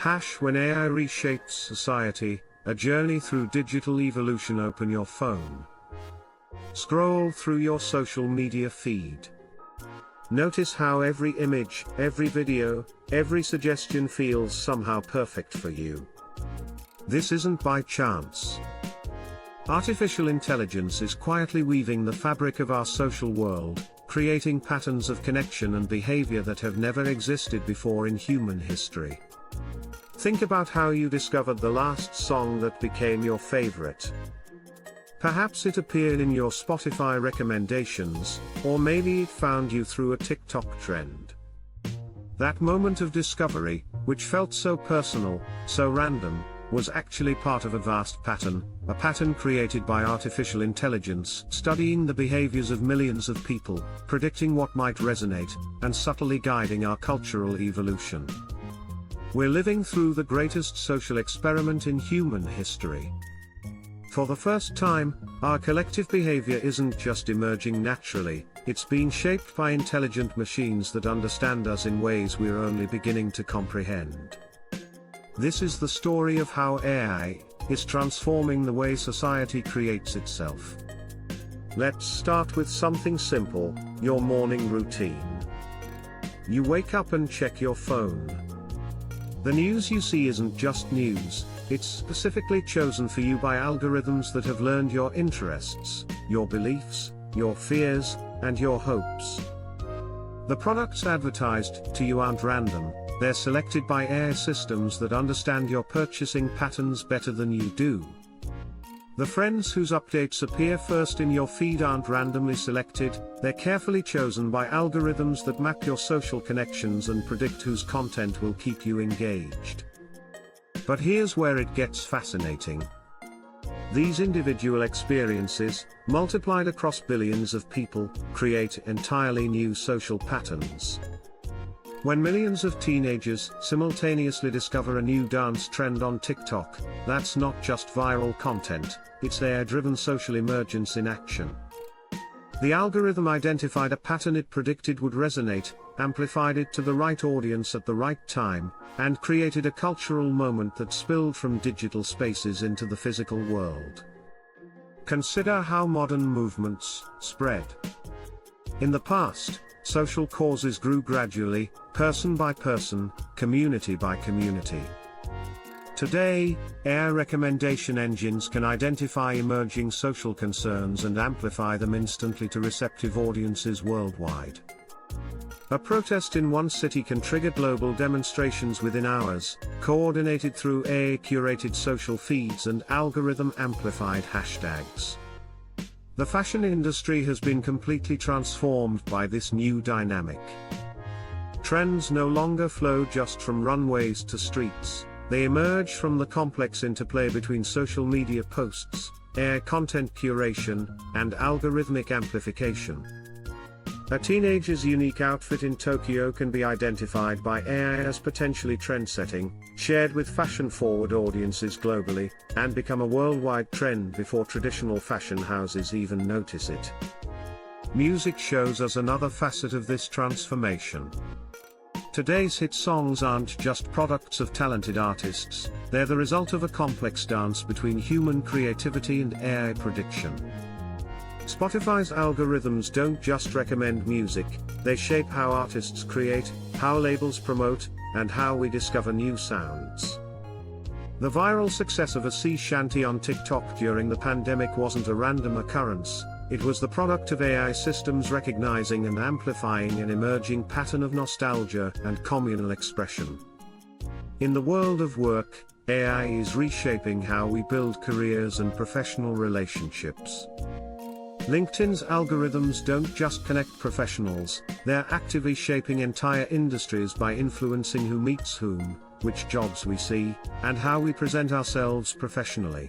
When AI reshapes society, a journey through digital evolution. Open your phone. Scroll through your social media feed. Notice how every image, every video, every suggestion feels somehow perfect for you. This isn't by chance. Artificial intelligence is quietly weaving the fabric of our social world, creating patterns of connection and behavior that have never existed before in human history. Think about how you discovered the last song that became your favorite. Perhaps it appeared in your Spotify recommendations, or maybe it found you through a TikTok trend. That moment of discovery, which felt so personal, so random, was actually part of a vast pattern, a pattern created by artificial intelligence, studying the behaviors of millions of people, predicting what might resonate, and subtly guiding our cultural evolution. We're living through the greatest social experiment in human history. For the first time, our collective behavior isn't just emerging naturally, it's being shaped by intelligent machines that understand us in ways we're only beginning to comprehend. This is the story of how AI is transforming the way society creates itself. Let's start with something simple, your morning routine. You wake up and check your phone. The news you see isn't just news, it's specifically chosen for you by algorithms that have learned your interests, your beliefs, your fears, and your hopes. The products advertised to you aren't random. They're selected by AI systems that understand your purchasing patterns better than you do. The friends whose updates appear first in your feed aren't randomly selected, they're carefully chosen by algorithms that map your social connections and predict whose content will keep you engaged. But here's where it gets fascinating. These individual experiences, multiplied across billions of people, create entirely new social patterns. When millions of teenagers simultaneously discover a new dance trend on TikTok, that's not just viral content, it's AI-driven social emergence in action. The algorithm identified a pattern it predicted would resonate, amplified it to the right audience at the right time, and created a cultural moment that spilled from digital spaces into the physical world. Consider how modern movements spread. In the past, social causes grew gradually, person by person, community by community. Today, AI recommendation engines can identify emerging social concerns and amplify them instantly to receptive audiences worldwide. A protest in one city can trigger global demonstrations within hours, coordinated through AI-curated social feeds and algorithm-amplified hashtags. The fashion industry has been completely transformed by this new dynamic. Trends no longer flow just from runways to streets, they emerge from the complex interplay between social media posts, AI content curation, and algorithmic amplification. A teenager's unique outfit in Tokyo can be identified by AI as potentially trend-setting, shared with fashion-forward audiences globally, and become a worldwide trend before traditional fashion houses even notice it. Music shows us another facet of this transformation. Today's hit songs aren't just products of talented artists, they're the result of a complex dance between human creativity and AI prediction. Spotify's algorithms don't just recommend music, they shape how artists create, how labels promote, and how we discover new sounds. The viral success of a sea shanty on TikTok during the pandemic wasn't a random occurrence, it was the product of AI systems recognizing and amplifying an emerging pattern of nostalgia and communal expression. In the world of work, AI is reshaping how we build careers and professional relationships. LinkedIn's algorithms don't just connect professionals, they're actively shaping entire industries by influencing who meets whom, which jobs we see, and how we present ourselves professionally.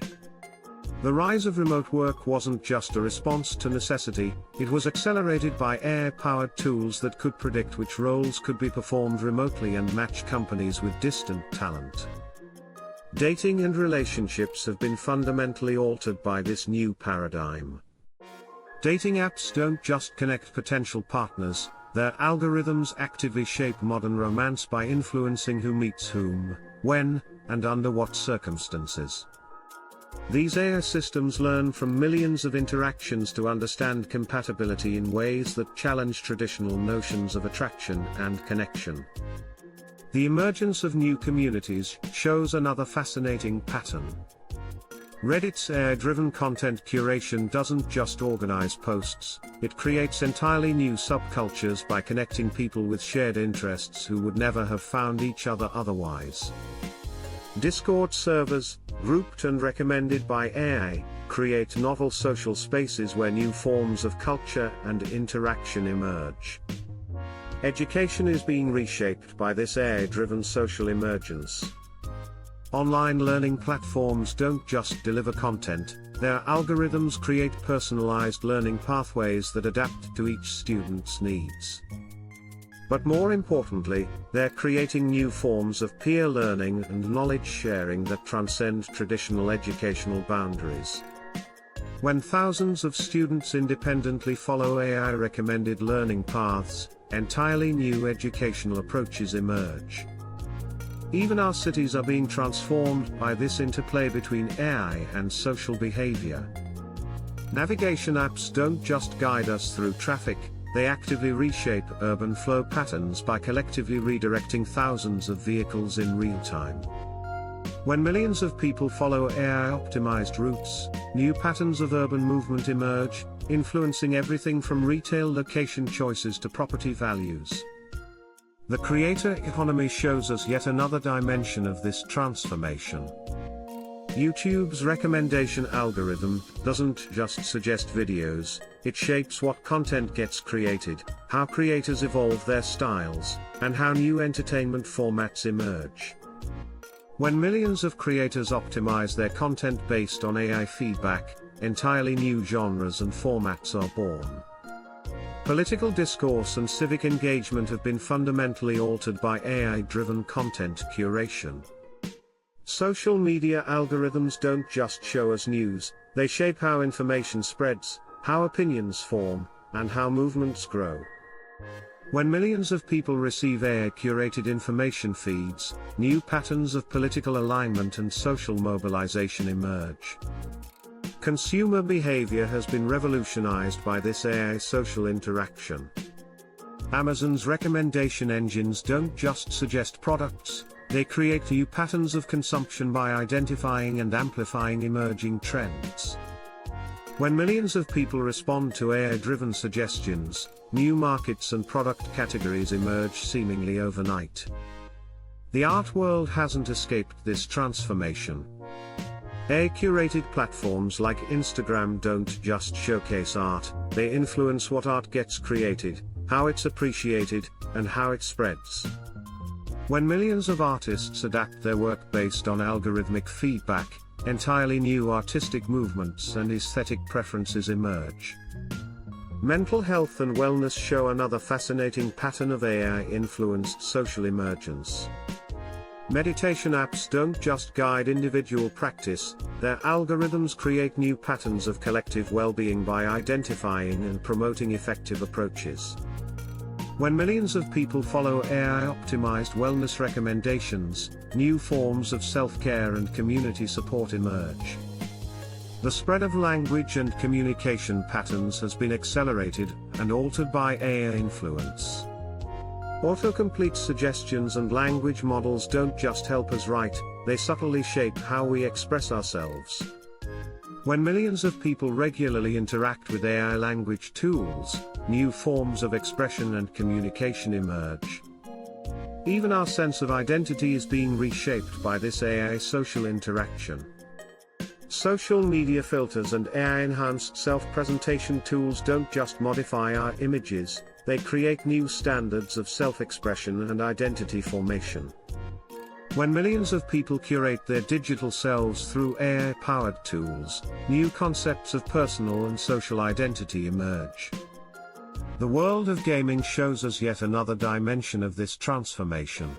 The rise of remote work wasn't just a response to necessity, it was accelerated by AI-powered tools that could predict which roles could be performed remotely and match companies with distant talent. Dating and relationships have been fundamentally altered by this new paradigm. Dating apps don't just connect potential partners, their algorithms actively shape modern romance by influencing who meets whom, when, and under what circumstances. These AI systems learn from millions of interactions to understand compatibility in ways that challenge traditional notions of attraction and connection. The emergence of new communities shows another fascinating pattern. Reddit's AI-driven content curation doesn't just organize posts, it creates entirely new subcultures by connecting people with shared interests who would never have found each other otherwise. Discord servers, grouped and recommended by AI, create novel social spaces where new forms of culture and interaction emerge. Education is being reshaped by this AI-driven social emergence. Online learning platforms don't just deliver content, their algorithms create personalized learning pathways that adapt to each student's needs. But more importantly, they're creating new forms of peer learning and knowledge sharing that transcend traditional educational boundaries. When thousands of students independently follow AI-recommended learning paths, entirely new educational approaches emerge. Even our cities are being transformed by this interplay between AI and social behavior. Navigation apps don't just guide us through traffic, they actively reshape urban flow patterns by collectively redirecting thousands of vehicles in real time. When millions of people follow AI-optimized routes, new patterns of urban movement emerge, influencing everything from retail location choices to property values. The creator economy shows us yet another dimension of this transformation. YouTube's recommendation algorithm doesn't just suggest videos, it shapes what content gets created, how creators evolve their styles, and how new entertainment formats emerge. When millions of creators optimize their content based on AI feedback, entirely new genres and formats are born. Political discourse and civic engagement have been fundamentally altered by AI-driven content curation. Social media algorithms don't just show us news, they shape how information spreads, how opinions form, and how movements grow. When millions of people receive AI-curated information feeds, new patterns of political alignment and social mobilization emerge. Consumer behavior has been revolutionized by this AI social interaction. Amazon's recommendation engines don't just suggest products, they create new patterns of consumption by identifying and amplifying emerging trends. When millions of people respond to AI-driven suggestions, new markets and product categories emerge seemingly overnight. The art world hasn't escaped this transformation. AI-curated platforms like Instagram don't just showcase art, they influence what art gets created, how it's appreciated, and how it spreads. When millions of artists adapt their work based on algorithmic feedback, entirely new artistic movements and aesthetic preferences emerge. Mental health and wellness show another fascinating pattern of AI-influenced social emergence. Meditation apps don't just guide individual practice, their algorithms create new patterns of collective well-being by identifying and promoting effective approaches. When millions of people follow AI-optimized wellness recommendations, new forms of self-care and community support emerge. The spread of language and communication patterns has been accelerated and altered by AI influence. Autocomplete suggestions and language models don't just help us write, they subtly shape how we express ourselves. When millions of people regularly interact with AI language tools, new forms of expression and communication emerge. Even our sense of identity is being reshaped by this AI social interaction. Social media filters and AI-enhanced self-presentation tools don't just modify our images, they create new standards of self-expression and identity formation. When millions of people curate their digital selves through AI-powered tools, new concepts of personal and social identity emerge. The world of gaming shows us yet another dimension of this transformation.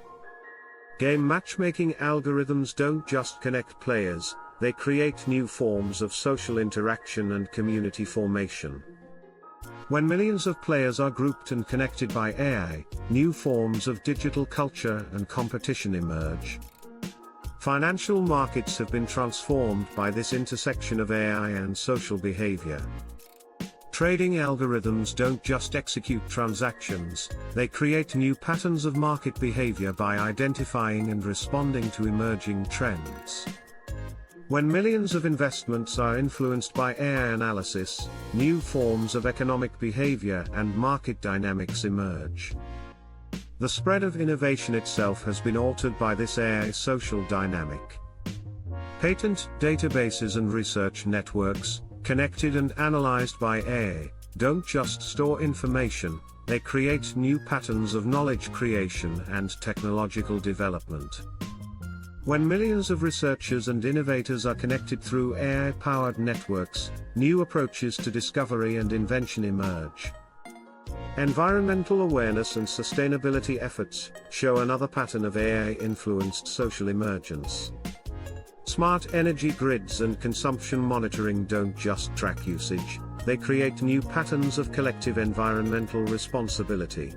Game matchmaking algorithms don't just connect players, they create new forms of social interaction and community formation. When millions of players are grouped and connected by AI, new forms of digital culture and competition emerge. Financial markets have been transformed by this intersection of AI and social behavior. Trading algorithms don't just execute transactions, they create new patterns of market behavior by identifying and responding to emerging trends. When millions of investments are influenced by AI analysis, new forms of economic behavior and market dynamics emerge. The spread of innovation itself has been altered by this AI social dynamic. Patent databases and research networks, connected and analyzed by AI, don't just store information, they create new patterns of knowledge creation and technological development. When millions of researchers and innovators are connected through AI-powered networks, new approaches to discovery and invention emerge. Environmental awareness and sustainability efforts show another pattern of AI-influenced social emergence. Smart energy grids and consumption monitoring don't just track usage, they create new patterns of collective environmental responsibility.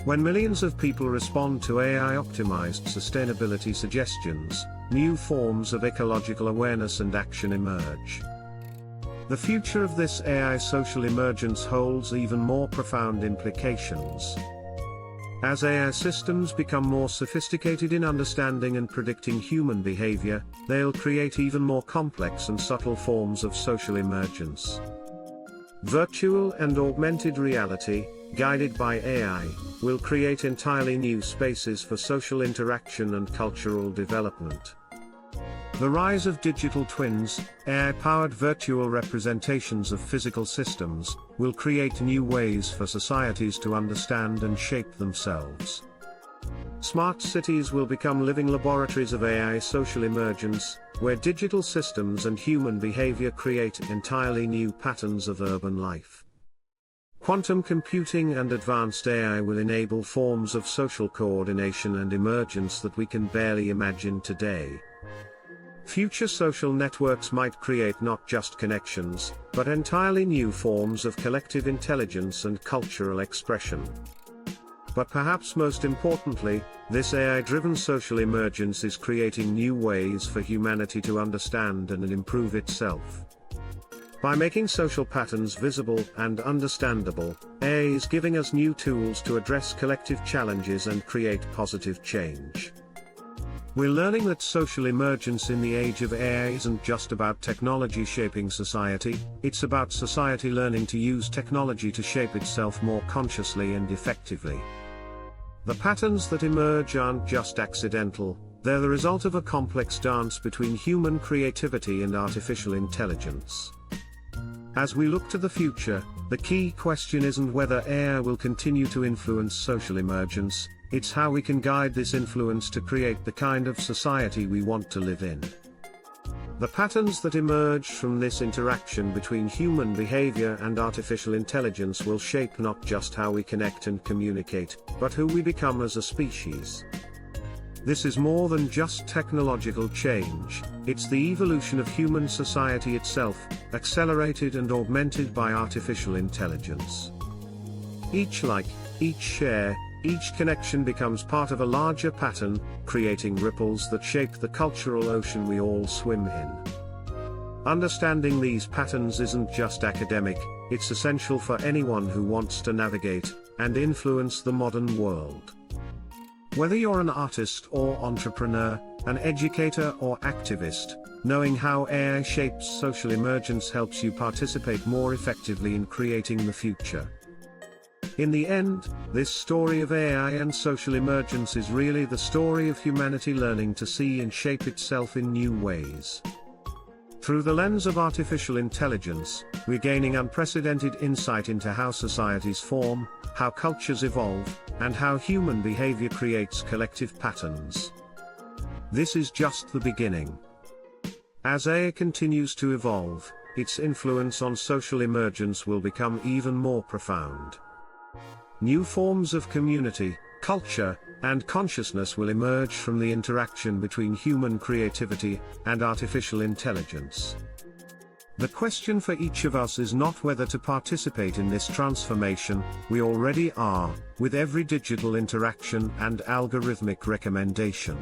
When millions of people respond to AI-optimized sustainability suggestions, new forms of ecological awareness and action emerge. The future of this AI social emergence holds even more profound implications. As AI systems become more sophisticated in understanding and predicting human behavior, they'll create even more complex and subtle forms of social emergence. Virtual and augmented reality, guided by AI, will create entirely new spaces for social interaction and cultural development. The rise of digital twins, AI-powered virtual representations of physical systems, will create new ways for societies to understand and shape themselves. Smart cities will become living laboratories of AI social emergence, where digital systems and human behavior create entirely new patterns of urban life. Quantum computing and advanced AI will enable forms of social coordination and emergence that we can barely imagine today. Future social networks might create not just connections, but entirely new forms of collective intelligence and cultural expression. But perhaps most importantly, this AI-driven social emergence is creating new ways for humanity to understand and improve itself. By making social patterns visible and understandable, AI is giving us new tools to address collective challenges and create positive change. We're learning that social emergence in the age of AI isn't just about technology shaping society, it's about society learning to use technology to shape itself more consciously and effectively. The patterns that emerge aren't just accidental, they're the result of a complex dance between human creativity and artificial intelligence. As we look to the future, the key question isn't whether AI will continue to influence social emergence, it's how we can guide this influence to create the kind of society we want to live in. The patterns that emerge from this interaction between human behavior and artificial intelligence will shape not just how we connect and communicate, but who we become as a species. This is more than just technological change, it's the evolution of human society itself, accelerated and augmented by artificial intelligence. Each like, each share, each connection becomes part of a larger pattern, creating ripples that shape the cultural ocean we all swim in. Understanding these patterns isn't just academic, it's essential for anyone who wants to navigate and influence the modern world. Whether you're an artist or entrepreneur, an educator or activist, knowing how AI shapes social emergence helps you participate more effectively in creating the future. In the end, this story of AI and social emergence is really the story of humanity learning to see and shape itself in new ways. Through the lens of artificial intelligence, we're gaining unprecedented insight into how societies form, how cultures evolve, and how human behavior creates collective patterns. This is just the beginning. As AI continues to evolve, its influence on social emergence will become even more profound. New forms of community, culture, and consciousness will emerge from the interaction between human creativity and artificial intelligence. The question for each of us is not whether to participate in this transformation, we already are, with every digital interaction and algorithmic recommendation.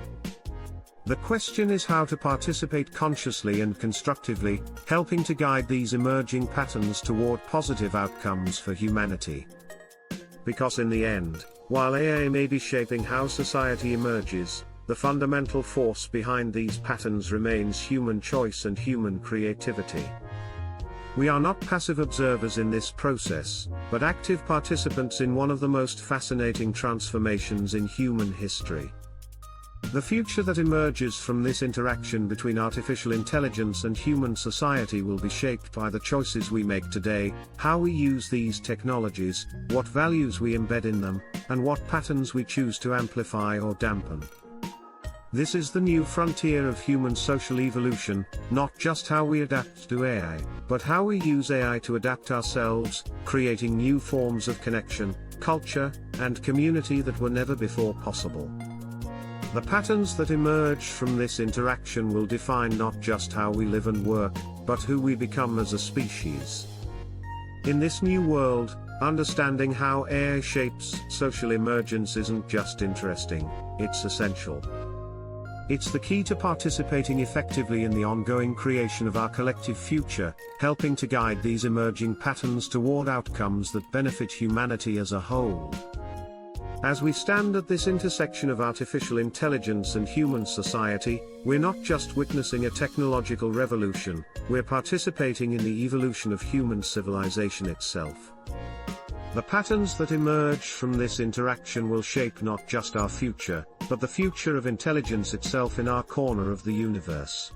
The question is how to participate consciously and constructively, helping to guide these emerging patterns toward positive outcomes for humanity. Because in the end, while AI may be shaping how society emerges, the fundamental force behind these patterns remains human choice and human creativity. We are not passive observers in this process, but active participants in one of the most fascinating transformations in human history. The future that emerges from this interaction between artificial intelligence and human society will be shaped by the choices we make today, how we use these technologies, what values we embed in them, and what patterns we choose to amplify or dampen. This is the new frontier of human social evolution, not just how we adapt to AI, but how we use AI to adapt ourselves, creating new forms of connection, culture, and community that were never before possible. The patterns that emerge from this interaction will define not just how we live and work, but who we become as a species. In this new world, understanding how AI shapes social emergence isn't just interesting, it's essential. It's the key to participating effectively in the ongoing creation of our collective future, helping to guide these emerging patterns toward outcomes that benefit humanity as a whole. As we stand at this intersection of artificial intelligence and human society, we're not just witnessing a technological revolution, we're participating in the evolution of human civilization itself. The patterns that emerge from this interaction will shape not just our future, but the future of intelligence itself in our corner of the universe.